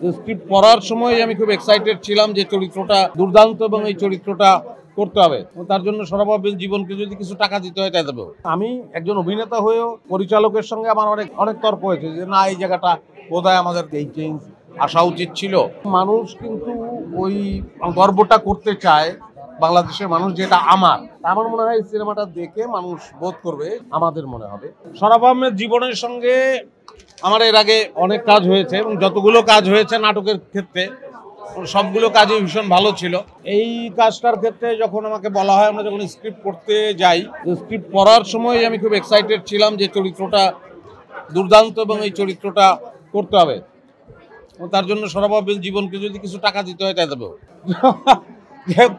Script পড়ার সময় আমি খুব এক্সাইটেড ছিলাম যে চরিত্রটা দুর্দান্ত এবং এই চরিত্রটা করতে হবে। তার জন্য সরবাবের জীবনকে যদি কিছু টাকা দিতে হয় তাই দেবো। আমি একজন অভিনেতা হয়েও পরিচালকের সঙ্গে আমার অনেক অনেক তর্ক হয়েছে যে না, এই জায়গাটা বোধহয় আমাদের এই চেঞ্জ আসা উচিত ছিল। মানুষ কিন্তু ওই গর্বটা করতে চায়, বাংলাদেশের মানুষ, যেটা আমার মনে হয় সিনেমাটা দেখে মানুষ বোধ করবে, আমাদের মনে হবে। শরাফ আহমেদ জীবনের সঙ্গে আমার এর আগে অনেক কাজ হয়েছে এবং যতগুলো কাজ হয়েছে নাটকের ক্ষেত্রে সবগুলো কাজই ভীষণ ভালো ছিল। এই কাজটার ক্ষেত্রে যখন আমাকে বলা হয়, আমরা যখন স্ক্রিপ্ট পড়তে যাই, স্ক্রিপ্ট পড়ার সময় আমি খুব এক্সাইটেড ছিলাম যে চরিত্রটা দুর্দান্ত এবং এই চরিত্রটা করতে হবে। তার জন্য সরবাবের জীবনকে যদি কিছু টাকা দিতে হয় তাই দেবো।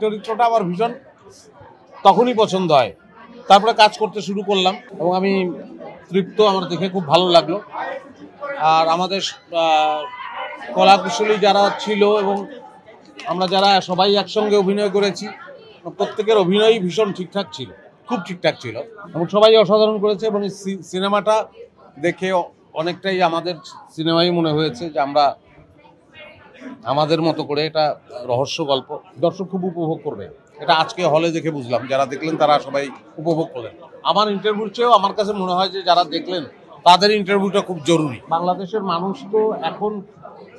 চরিত্রটা আমার ভীষণ তখনই পছন্দ হয়। তারপরে কাজ করতে শুরু করলাম এবং আমি তৃপ্ত, আমার দেখে খুব ভালো লাগলো। আর আমাদের কলাকুশলী যারা ছিল এবং আমরা যারা সবাই একসঙ্গে অভিনয় করেছি, প্রত্যেকের অভিনয়ই ভীষণ ঠিকঠাক ছিল, খুব ঠিকঠাক ছিল এবং সবাই অসাধারণ করেছে। এবং এই সিনেমাটা দেখে অনেকটাই আমাদের সিনেমাই মনে হয়েছে, যে আমরা আমাদের মতো করে এটা রহস্য গল্প দর্শক খুব উপভোগ করবে। এটা আজকে হলে দেখে বুঝলাম, যারা দেখলেন তারা সবাই উপভোগ করলেন। আমার ইন্টারভিউর চেয়েও আমার কাছে মনে হয় যে যারা দেখলেন তাদের ইন্টারভিউটা খুব জরুরি। বাংলাদেশের মানুষ তো এখন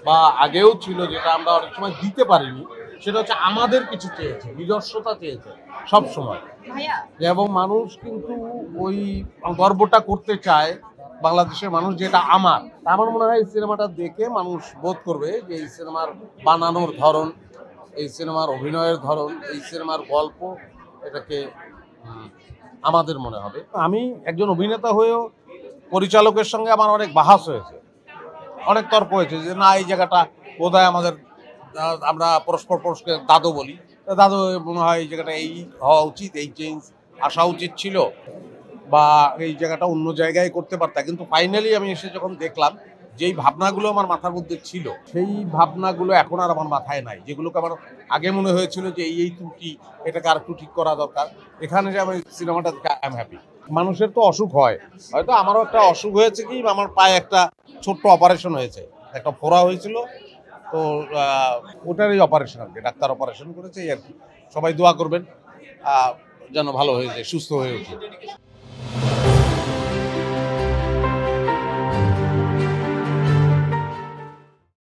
বা আগেও ছিল, যেটা আমরা অনেক সময় দিতে পারিনি, সেটা হচ্ছে আমাদের কিছু চেয়েছে, নিজস্বতা চেয়েছে সব সময়। এবং মানুষ কিন্তু ওই গর্বটা করতে চায়, বাংলাদেশের মানুষ, যেটা আমার মনে হয় এই সিনেমাটা দেখে মানুষ বোধ করবে যে এই সিনেমার বানানোর ধরন, এই সিনেমার অভিনয়ের ধরন, এই সিনেমার গল্প, এটাকে আমাদের মনে হবে। আমি একজন অভিনেতা হয়েও পরিচালকের সঙ্গে আমার অনেক বাহাস হয়েছে, অনেক তর্ক হয়েছে যে না, এই জায়গাটা বোধহয় আমাদের, আমরা পরস্পরকে দাদু বলি, দাদু মনে হয় এই জায়গাটা এই হওয়া উচিত, এই চেঞ্জ আসা উচিত ছিল, বা এই জায়গাটা অন্য জায়গায় করতে পারতাম। কিন্তু ফাইনালি আমি এসে যখন দেখলাম, যেই ভাবনাগুলো আমার মাথার মধ্যে ছিল, সেই ভাবনাগুলো এখন আর আমার মাথায় নাই। যেগুলোকে আমার আগে মনে হয়েছিল যে এই ত্রুটি, এটাকে আর একটু ঠিক করা দরকার, এখানে যে আমি সিনেমাটা দেখে আই এম হ্যাপি। মানুষের তো অসুখ হয়, হয়তো আমারও একটা অসুখ হয়েছে, কি আমার পায়ে একটা ছোট্ট অপারেশন হয়েছে, একটা ফোড়া হয়েছিল, তো ওটারই অপারেশন আর কি, ডাক্তার অপারেশন করেছে, এই আর কি। সবাই দোয়া করবেন যেন ভালো হয়ে যায়, সুস্থ হয়ে ওঠে।